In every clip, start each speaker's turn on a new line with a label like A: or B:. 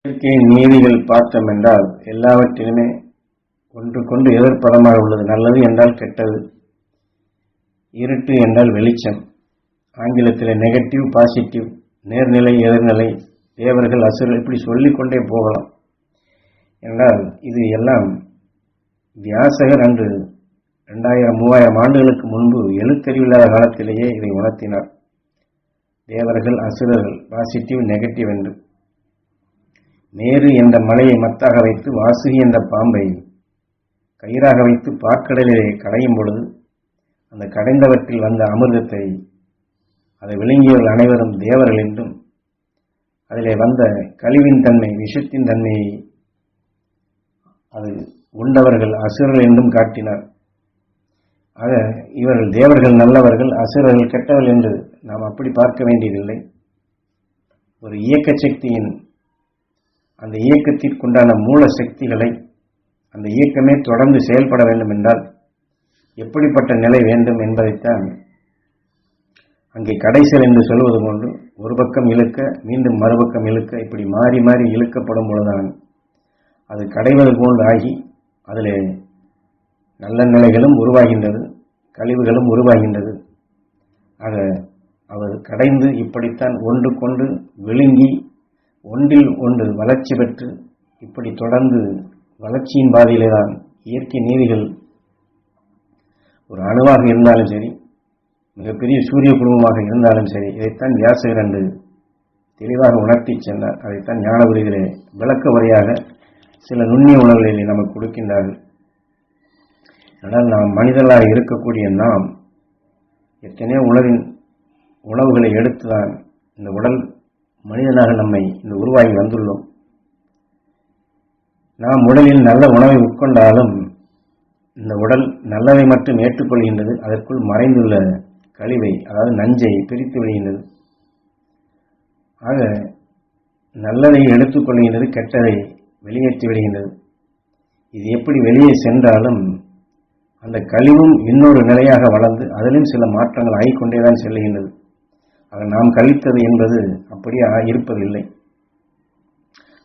A: இயற்கையின் நீதிகள் பார்த்தோம் என்றால் எல்லாவற்றிலுமே ஒன்றுக்கொண்டு எதிர்ப்பதமாக உள்ளது. நல்லது என்றால் கெட்டது, இருட்டு என்றால் வெளிச்சம், ஆங்கிலத்தில் நெகட்டிவ் பாசிட்டிவ், நேர்நிலை எதிர்நிலை, தேவர்கள் அசுரர்கள், இப்படி சொல்லிக்கொண்டே போகலாம். என்றால் இது எல்லாம் வியாசகர் அன்று 2000-3000 ஆண்டுகளுக்கு முன்பு எழுத்தறிவில்லாத காலத்திலேயே இதை உணர்த்தினார். தேவர்கள் அசுரர்கள், பாசிட்டிவ் நெகட்டிவ் என்று. மேரு என்ற மலையை மத்தாக வைத்து வாசுகி என்ற பாம்பை கயிறாக வைத்து பாற்கடலிலே கடையும் பொழுது அந்த கடைந்தவற்றில் வந்த அமிர்தத்தை அதை விழுங்கியவர்கள் அனைவரும் தேவர்கள் என்றும், அதிலே வந்த கழிவின் தன்மை விஷத்தின் தன்மையை அது உண்டவர்கள் அசுரர்கள் என்றும் காட்டினார். ஆக இவர்கள் தேவர்கள் நல்லவர்கள், அசுரர்கள் கெட்டவர்கள் என்று நாம் அப்படி பார்க்க வேண்டியதில்லை. ஒரு இயக்க சக்தியின் அந்த இயக்கத்திற்குண்டான மூல சக்திகளை அந்த இயக்கமே தொடர்ந்து செயல்பட வேண்டும் என்றால் எப்படிப்பட்ட நிலை வேண்டும் என்பதைத்தான் அங்கே கடைசல் என்று சொல்வது போன்று ஒரு பக்கம் இழுக்க மீண்டும் மறுபக்கம் இழுக்க, இப்படி மாறி மாறி இழுக்கப்படும் பொழுதுதான் அது கடைவது போன்று ஆகி அதிலே நல்ல நிலைகளும் உருவாகின்றது, கழிவுகளும் உருவாகின்றது. ஆக அவர் கடைந்து இப்படித்தான் ஒன்றுக்கொண்டு விழுங்கி ஒன்றில் ஒன்று வளர்ச்சி பெற்று இப்படி தொடர்ந்து வளர்ச்சியின் பாதையிலே தான் இயற்கை நீதிகள் ஒரு அணுவாக இருந்தாலும் சரி, மிகப்பெரிய சூரிய குடும்பமாக இருந்தாலும் சரி, இதைத்தான் வியாசகர் என்று தெளிவாக உணர்த்தி சென்றார். அதைத்தான் ஞான விருதிலே விளக்க உரையாக சில நுண்ணிய உணர்வுகளை நமக்கு கொடுக்கின்றார்கள். ஆனால் நாம் மனிதர்களாக இருக்கக்கூடிய நாம் எத்தனையோ உணவுகளை எடுத்துதான் இந்த உடல் மனிதனாக நம்மை இந்த உருவாகி வந்துள்ளோம். நாம் உடலில் நல்ல உணவை உட்கொண்டாலும் இந்த உடல் நல்லதை மட்டும் ஏற்றுக்கொள்கின்றது, அதற்குள் மறைந்துள்ள கழிவை, அதாவது நஞ்சை பிரித்து விடுகின்றது. ஆக நல்லதை எடுத்துக்கொள்கின்றது, கெட்டதை வெளியேற்றி விடுகின்றது. இது எப்படி வெளியே சென்றாலும் அந்த கழிவும் இன்னொரு நிலையாக வளர்ந்து அதிலும் சில மாற்றங்கள் ஆகிக்கொண்டேதான் செல்லுகின்றது. ஆக நாம் கழித்தது என்பது அப்படியே இருப்பதில்லை,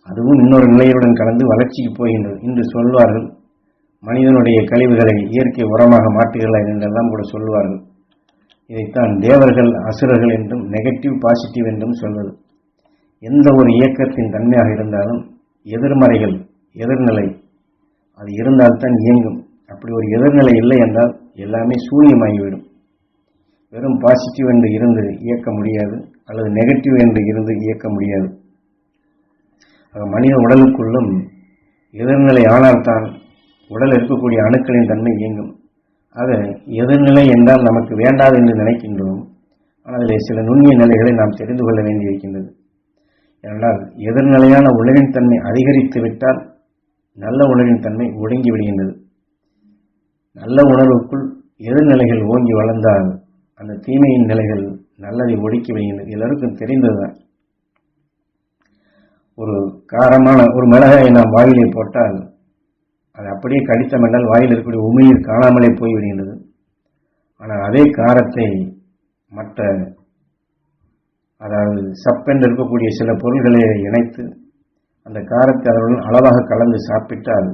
A: அதுவும் இன்னொரு நிலையுடன் கலந்து வளர்ச்சிக்கு போகின்றது. இன்று சொல்வார்கள், மனிதனுடைய கழிவுகளை இயற்கை உரமாக மாற்றுகிறார்கள் என்றெல்லாம் கூட சொல்வார்கள். இதைத்தான் தேவர்கள் அசுரர்கள் என்றும் நெகட்டிவ் பாசிட்டிவ் என்றும் சொல்வது. எந்த ஒரு இயக்கத்தின் தன்மையாக இருந்தாலும் எதிர்மறைகள், எதிர்நிலை அது இருந்தால்தான் இயங்கும். அப்படி ஒரு எதிர்நிலை இல்லை என்றால் எல்லாமே சூன்யமாகிவிடும். வெறும் பாசிட்டிவ் என்று இருந்து இயக்க முடியாது, அல்லது நெகட்டிவ் என்று இருந்து இயக்க முடியாது. மனித உடலுக்குள்ளும் எதிர்நிலை ஆனால்தான் உடல் இருக்கக்கூடிய அணுக்களின் தன்மை இயங்கும். ஆக எதிர்நிலை என்றால் நமக்கு வேண்டாது என்று நினைக்கின்றோம். ஆனால் அதில் சில நுண்ணிய நிலைகளை நாம் தெரிந்து கொள்ள வேண்டியிருக்கின்றது. ஏனென்றால் எதிர்நிலையான உணவின் தன்மை அதிகரித்து விட்டால் நல்ல உணவின் தன்மை ஒடுங்கி விடுகின்றது. நல்ல உணர்வுக்குள் எதிர்நிலைகள் ஓங்கி வளர்ந்தால் அந்த தீமையின் நிலைகள் நல்லதை ஒடுக்கி விடுகின்றது. எல்லாருக்கும் தெரிந்ததுதான். ஒரு காரமான ஒரு மிளகாயை நாம் வாயிலே போட்டால் அது அப்படியே கடித்தம் என்றால் வாயில் இருக்கக்கூடிய உமிழ்நீர் காணாமலே போய்விடுகின்றது. ஆனால் அதே காரத்தை மற்ற, அதாவது சப்பென்று இருக்கக்கூடிய சில பொருள்களை இணைத்து அந்த காரத்தை அதனுடன் அளவாக கலந்து சாப்பிட்டால்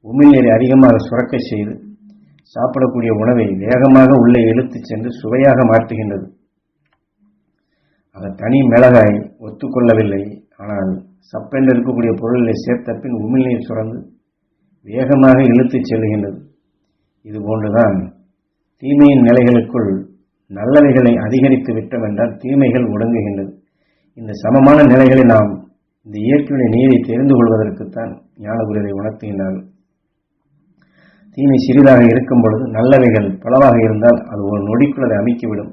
A: உமிழ்நீரை அதிகமாக சுரக்க செய்து சாப்பிடக்கூடிய உணவை வேகமாக உள்ளே இழுத்து சென்று சுவையாக மாற்றுகின்றது. அந்த தனி மிளகாய் ஒத்துக்கொள்ளவில்லை, ஆனால் சப்பென்று இருக்கக்கூடிய பொருள்களை சேர்த்த பின் உமிழ்நீர் சுரந்து வேகமாக இழுத்து செல்லுகின்றது. இதுபோன்றுதான் தீமையின் நிலைகளுக்குள் நல்லவைகளை அதிகரித்து விட்டோம் என்றால் தீமைகள் ஒடுங்குகின்றது. இந்த சமமான நிலைகளை நாம் இந்த இயற்கையுடைய நீரை தெரிந்து கொள்வதற்குத்தான் ஞானகுருவை உணர்த்துகின்றார்கள். தீமை சிறிதாக இருக்கும் பொழுது நல்லவைகள் பலவாக இருந்தால் அது ஒரு நொடிக்குள் அதை அமைக்கிவிடும்.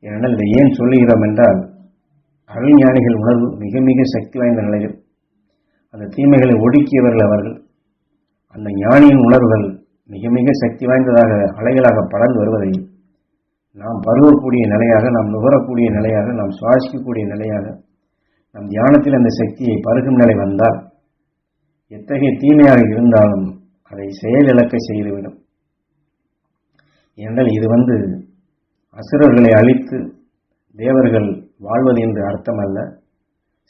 A: ஏனென்றால் இதை ஏன் சொல்லுகிறோம் என்றால் அருள்ஞானிகள் உணர்வு மிக மிக சக்தி வாய்ந்த நிலையில் அந்த தீமைகளை ஒடுக்கியவர்கள் அவர்கள். அந்த ஞானியின் உணர்வுகள் மிக மிக சக்தி வாய்ந்ததாக அலைகளாக படர்ந்து வருவதை நாம் பருவக்கூடிய நிலையாக, நாம் நுகரக்கூடிய நிலையாக, நாம் சுவாசிக்கக்கூடிய நிலையாக, நம் தியானத்தில் அந்த சக்தியை பருகும் நிலை வந்தால் எத்தகைய தீமையாக இருந்தாலும் அதை செயலிழக்க செய்துவிடும். ஏனென்றால் இது அசுரர்களை அழித்து தேவர்கள் வாழ்வது என்று அர்த்தமல்ல.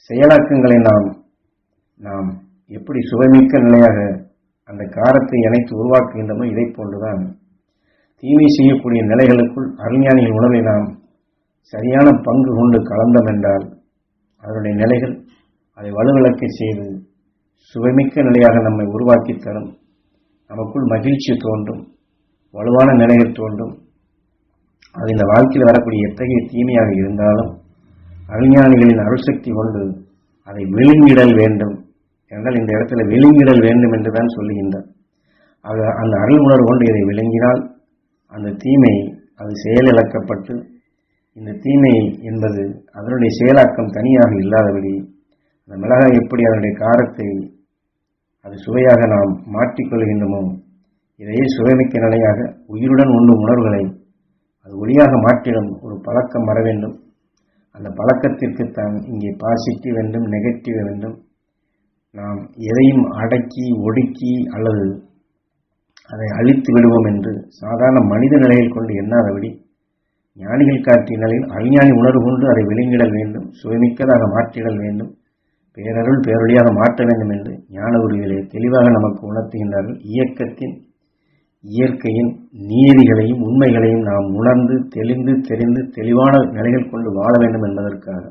A: செயலாக்கங்களை நாம் நாம் எப்படி சுவைமிக்க நிலையாக அந்த காரத்தை இணைத்து உருவாக்குகின்றமோ இதை போன்றுதான் தீமை செய்யக்கூடிய நிலைகளுக்குள் அருஞானியின் உணவை நாம் சரியான பங்கு கொண்டு கலந்தோம் என்றால் அதனுடைய நிலைகள் அதை வலுவிளக்க செய்து சுவைமிக்க நிலையாக நம்மை உருவாக்கி தரும். நமக்குள் மகிழ்ச்சி தோன்றும், வலுவான நிலைகள் தோன்றும். அது இந்த வாழ்க்கையில் வரக்கூடிய எத்தகைய தீமையாக இருந்தாலும் அருஞானிகளின் அருள்சக்தி கொண்டு அதை விழுங்கிடல் வேண்டும் என்றால் இந்த இடத்துல விழுங்கிடல் வேண்டும் என்றுதான் சொல்லுகின்றார். ஆக அந்த அருள் உணர்வு கொண்டு இதை விழுங்கினால் அந்த தீமை அது செயலிழக்கப்பட்டு இந்த தீமை என்பது அதனுடைய செயலாக்கம் தனியாக இல்லாதபடி அந்த மிளகாய் எப்படி அதனுடைய காரத்தை அது சுவையாக நாம் மாற்றிக்கொள்கின்றமோ இதையே சுவைமிக்க நிலையாக உயிருடன் உண்ணும் உணர்வுகளை அது ஒளியாக மாற்றிடும் ஒரு பழக்கம் வர வேண்டும். அந்த பழக்கத்திற்குத்தான் இங்கே பாசிட்டிவ் வேண்டும், நெகட்டிவ் வேண்டும். நாம் எதையும் அடக்கி ஒடுக்கி அல்லது அதை அழித்து விடுவோம் என்று சாதாரண மனித நிலையில் கொண்டு எண்ணாதபடி ஞானிகள் காட்டிய நிலையில் அஞ்ஞானி உணர்வு கொண்டு அதை விளங்கிடல் வேண்டும், சுவைமிக்கதாக மாற்றிடல் வேண்டும், பேரருள் பேரொழியாக மாற்ற வேண்டும் என்று ஞான உறுதிகளை தெளிவாக நமக்கு உணர்த்துகின்றார்கள். இயக்கத்தின் இயற்கையின் நீதிகளையும் உண்மைகளையும் நாம் உணர்ந்து தெளிந்து தெரிந்து தெளிவான நிலைகள் கொண்டு வாழ வேண்டும் என்பதற்காக